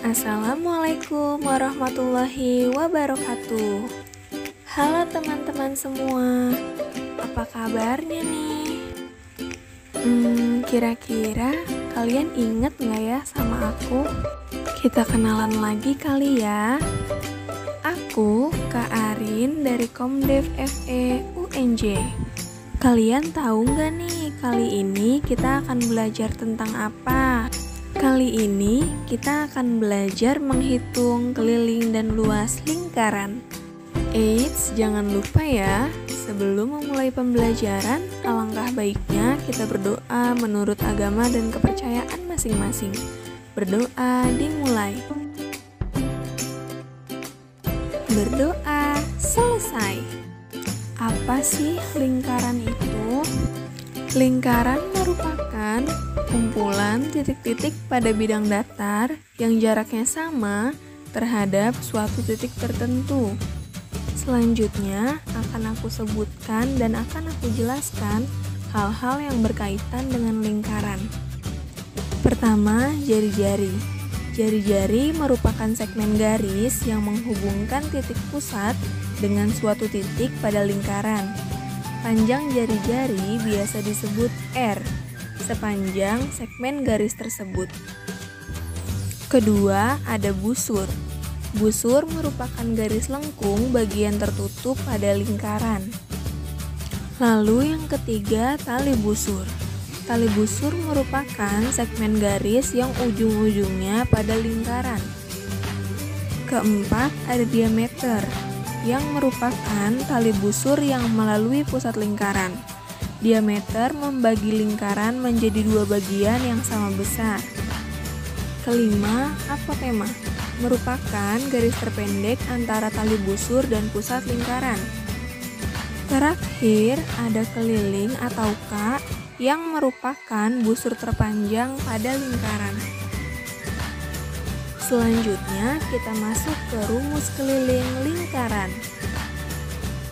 Assalamualaikum warahmatullahi wabarakatuh. Halo teman-teman semua, apa kabarnya nih? Kira-kira kalian inget gak ya sama aku? Kita kenalan lagi kali ya. Aku Kak Arin dari Komdev FE UNJ. Kalian tahu gak nih kali ini kita akan belajar tentang apa? Kali ini kita akan belajar menghitung keliling dan luas lingkaran. Eits, jangan lupa ya, sebelum memulai pembelajaran, alangkah baiknya kita berdoa menurut agama dan kepercayaan masing-masing. Berdoa dimulai. Berdoa selesai. Apa sih lingkaran itu? Lingkaran merupakan kumpulan titik-titik pada bidang datar yang jaraknya sama terhadap suatu titik tertentu. Selanjutnya akan aku sebutkan dan akan aku jelaskan hal-hal yang berkaitan dengan lingkaran. Pertama, jari-jari. Jari-jari merupakan segmen garis yang menghubungkan titik pusat dengan suatu titik pada lingkaran. Panjang jari-jari biasa disebut R, sepanjang segmen garis tersebut. Kedua, ada busur. Busur merupakan garis lengkung bagian tertutup pada lingkaran. Lalu yang ketiga, tali busur. Tali busur merupakan segmen garis yang ujung-ujungnya pada lingkaran. Keempat, ada diameter, yang merupakan tali busur yang melalui pusat lingkaran. Diameter membagi lingkaran menjadi dua bagian yang sama besar. Kelima, apotema, merupakan garis terpendek antara tali busur dan pusat lingkaran. Terakhir, ada keliling atau K, yang merupakan busur terpanjang pada lingkaran. Selanjutnya kita masuk ke rumus keliling lingkaran.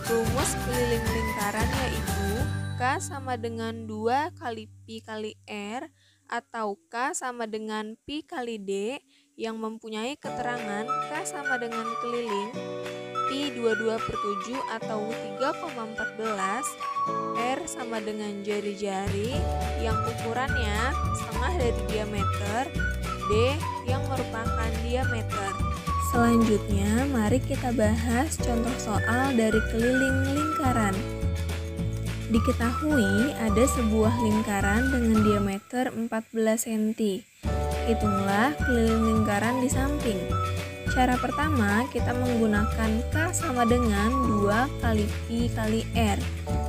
Rumus keliling lingkaran yaitu K sama dengan 2 kali Pi kali R atau K sama dengan Pi kali D yang mempunyai keterangan K sama dengan keliling Pi 22/7 atau 3,14, R sama dengan jari-jari yang ukurannya setengah dari diameter, D yang merupakan diameter. Selanjutnya, mari kita bahas contoh soal dari keliling lingkaran. Diketahui ada sebuah lingkaran dengan diameter 14 cm. Hitunglah keliling lingkaran di samping. Cara pertama, kita menggunakan K sama dengan 2 kali Pi kali R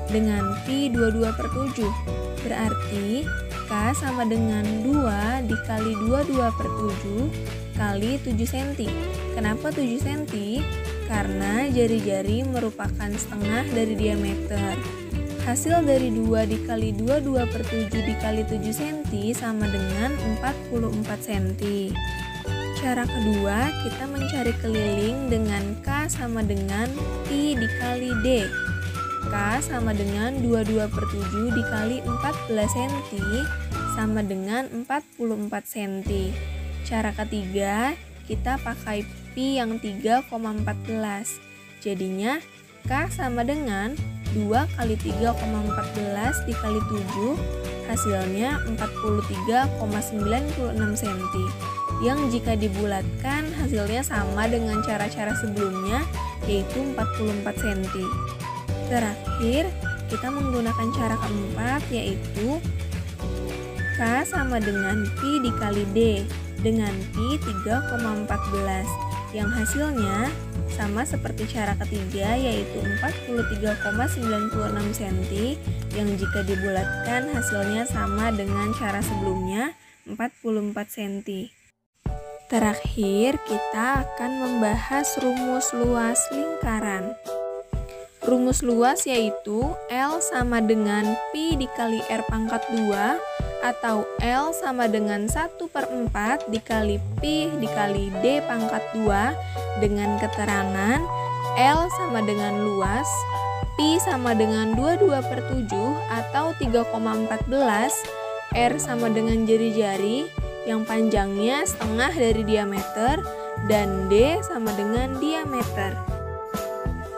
dengan Pi 22/7. Berarti K sama dengan 2 dikali 22/7 kali 7 cm. Kenapa 7 cm? Karena jari-jari merupakan setengah dari diameter. Hasil dari 2 dikali 22/7 dikali 7 cm sama dengan 44 cm. Cara kedua, kita mencari keliling dengan K sama dengan Pi dikali D. K sama dengan 22/7 dikali 14 cm sama dengan 44 cm. Cara ketiga, kita pakai Pi yang 3,14. Jadinya K sama dengan 2 kali 3,14 dikali 7, hasilnya 43,96 cm. Yang jika dibulatkan hasilnya sama dengan cara-cara sebelumnya, yaitu 44 cm. Terakhir, kita menggunakan cara keempat, yaitu K sama dengan Pi dikali D dengan Pi 3,14 yang hasilnya sama seperti cara ketiga, yaitu 43,96 cm yang jika dibulatkan hasilnya sama dengan cara sebelumnya, 44 cm. Terakhir, kita akan membahas rumus luas lingkaran. Rumus luas yaitu L sama dengan Pi dikali R pangkat 2 atau L sama dengan 1/4 dikali Pi dikali D pangkat 2 dengan keterangan L sama dengan luas, Pi sama dengan 22/7 atau 3,14, R sama dengan jari-jari yang panjangnya setengah dari diameter, dan D sama dengan diameter.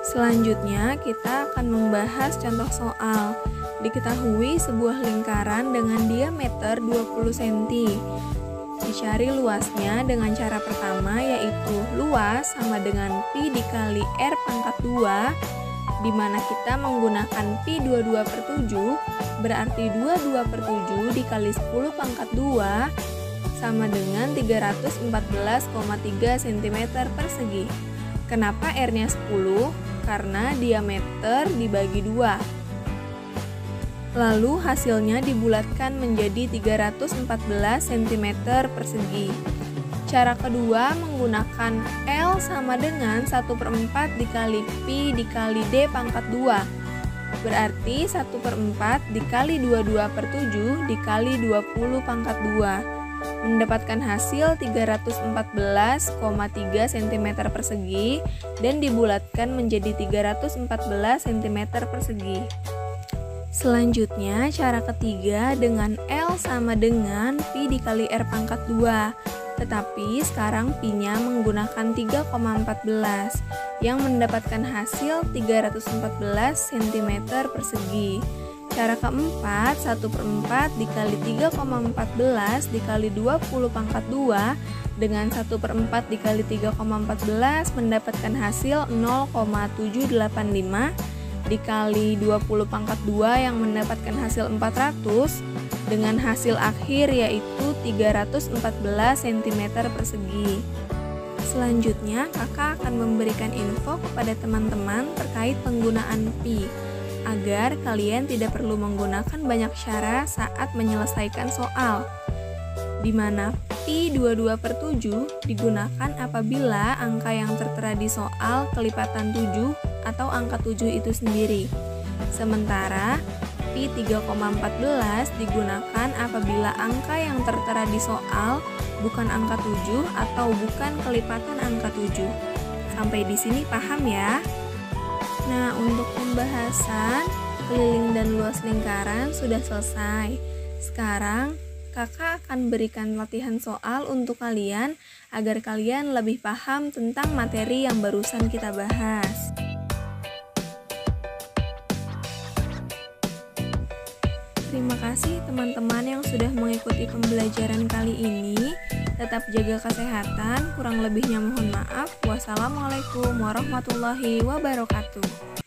Selanjutnya kita akan membahas contoh soal. Diketahui sebuah lingkaran dengan diameter 20 cm. Dicari luasnya dengan cara pertama, yaitu luas sama dengan pi dikali R pangkat 2, di mana kita menggunakan pi 22 per 7, berarti 22 per 7 dikali 10 pangkat 2 sama dengan 314,3 cm persegi. Kenapa R-nya 10? Karena diameter dibagi 2. Lalu hasilnya dibulatkan menjadi 314 cm persegi. Cara kedua menggunakan L sama dengan 1/4 dikali pi dikali D pangkat 2. Berarti 1/4 dikali 22 per 7 dikali 20 pangkat 2. Mendapatkan hasil 314,3 cm persegi dan dibulatkan menjadi 314 cm persegi. Selanjutnya cara ketiga dengan L sama dengan pi dikali R pangkat 2. Tetapi sekarang pi-nya menggunakan 3,14 yang mendapatkan hasil 314 cm persegi. Cara keempat, 1/4 dikali 3,14 dikali 20 pangkat 2 dengan 1/4 dikali 3,14 mendapatkan hasil 0,785 dikali 20 pangkat 2 yang mendapatkan hasil 400 dengan hasil akhir yaitu 314 cm persegi. Selanjutnya, kakak akan memberikan info kepada teman-teman terkait penggunaan pi, agar kalian tidak perlu menggunakan banyak cara saat menyelesaikan soal, di mana pi 22 per 7 digunakan apabila angka yang tertera di soal kelipatan 7 atau angka 7 itu sendiri. Sementara pi 3,14 digunakan apabila angka yang tertera di soal bukan angka 7 atau bukan kelipatan angka 7. Sampai di sini paham ya? Nah, untuk pembahasan keliling dan luas lingkaran sudah selesai. Sekarang, kakak akan berikan latihan soal untuk kalian agar kalian lebih paham tentang materi yang barusan kita bahas. Terima kasih teman-teman yang sudah mengikuti pembelajaran kali ini. Tetap jaga kesehatan, kurang lebihnya mohon maaf. Wassalamualaikum warahmatullahi wabarakatuh.